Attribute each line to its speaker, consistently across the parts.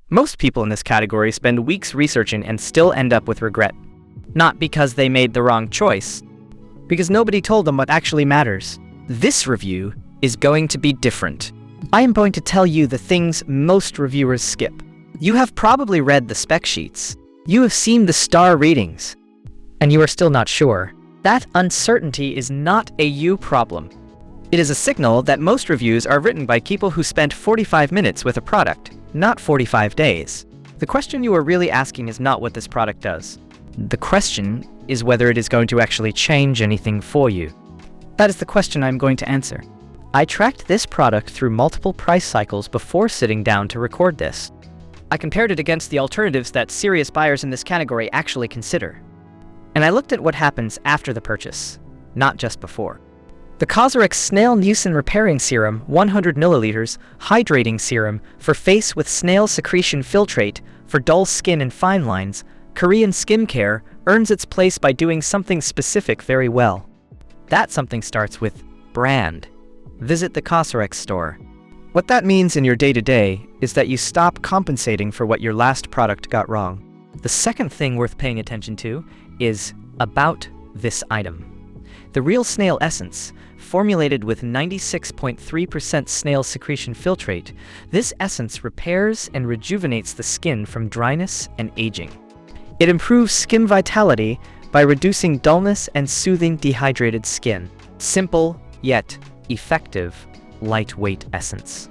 Speaker 1: Most people in this category spend weeks researching and still end up with regret. Not because they made the wrong choice, because nobody told them what actually matters. This review is going to be different. I am going to tell you the things most reviewers skip. You have probably read the spec sheets. You have seen the star ratings. And you are still not sure. That uncertainty is not a you problem. It is a signal that most reviews are written by people who spent 45 minutes with a product, not 45 days. The question you are really asking is not what this product does. The question is whether it is going to actually change anything for you. That is the question I'm going to answer. I tracked this product through multiple price cycles before sitting down to record this. I compared it against the alternatives that serious buyers in this category actually consider. And I looked at what happens after the purchase, not just before. The COSRX Snail Mucin Repairing Serum 100 ml Hydrating Serum for face with snail secretion filtrate for dull skin and fine lines, Korean skincare earns its place by doing something specific very well. That something starts with brand. Visit the COSRX store. What that means in your day-to-day is that you stop compensating for what your last product got wrong. The second thing worth paying attention to is about this item. The real snail essence, formulated with 96.3% snail secretion filtrate, this essence repairs and rejuvenates the skin from dryness and aging. It improves skin vitality by reducing dullness and soothing dehydrated skin. Simple, yet effective, lightweight essence.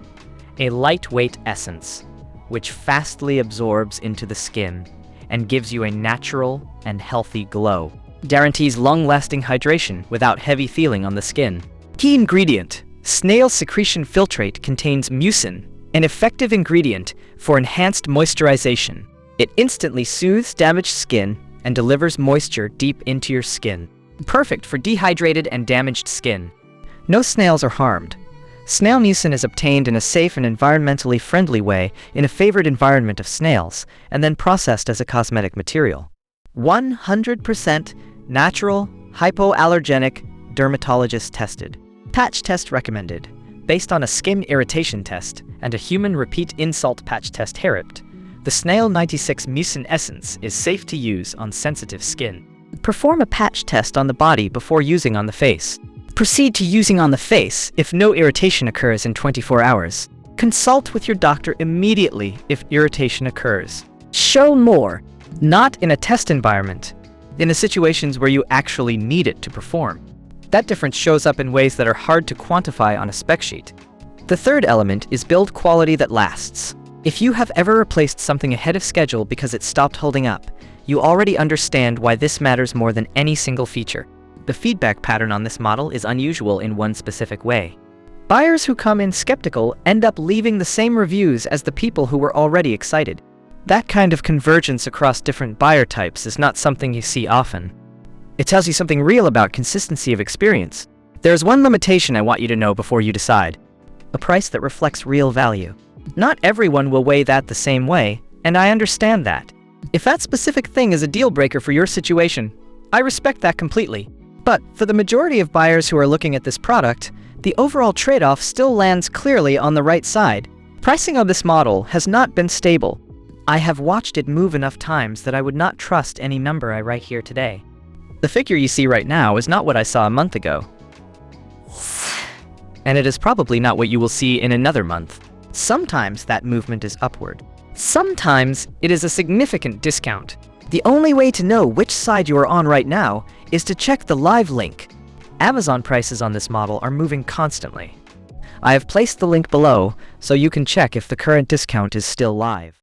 Speaker 1: A lightweight essence, which fastly absorbs into the skin and gives you a natural and healthy glow. Guarantees long-lasting hydration without heavy feeling on the skin. Key ingredient: snail secretion filtrate contains mucin, an effective ingredient for enhanced moisturization. It instantly soothes damaged skin and delivers moisture deep into your skin. Perfect for dehydrated and damaged skin. No snails are harmed. Snail mucin is obtained in a safe and environmentally friendly way in a favored environment of snails, and then processed as a cosmetic material. 100% natural, hypoallergenic, dermatologist tested. Patch test recommended. Based on a skin irritation test and a human repeat insult patch test HERIPT, the Snail 96 Mucin Essence is safe to use on sensitive skin. Perform a patch test on the body before using on the face. Proceed to using on the face if no irritation occurs in 24 hours. Consult with your doctor immediately if irritation occurs. Show more, not in a test environment, in the situations where you actually need it to perform. That difference shows up in ways that are hard to quantify on a spec sheet. The third element is build quality that lasts. If you have ever replaced something ahead of schedule because it stopped holding up, you already understand why this matters more than any single feature. The feedback pattern on this model is unusual in one specific way. Buyers who come in skeptical end up leaving the same reviews as the people who were already excited. That kind of convergence across different buyer types is not something you see often. It tells you something real about consistency of experience. There's one limitation I want you to know before you decide: a price that reflects real value. Not everyone will weigh that the same way, and I understand that. If that specific thing is a deal breaker for your situation, I respect that completely. But for the majority of buyers who are looking at this product, the overall trade-off still lands clearly on the right side. Pricing on this model has not been stable. I have watched it move enough times that I would not trust any number I write here today. The figure you see right now is not what I saw a month ago. And it is probably not what you will see in another month. Sometimes that movement is upward. Sometimes it is a significant discount. The only way to know which side you are on right now is to check the live link. Amazon prices on this model are moving constantly. I have placed the link below so you can check if the current discount is still live.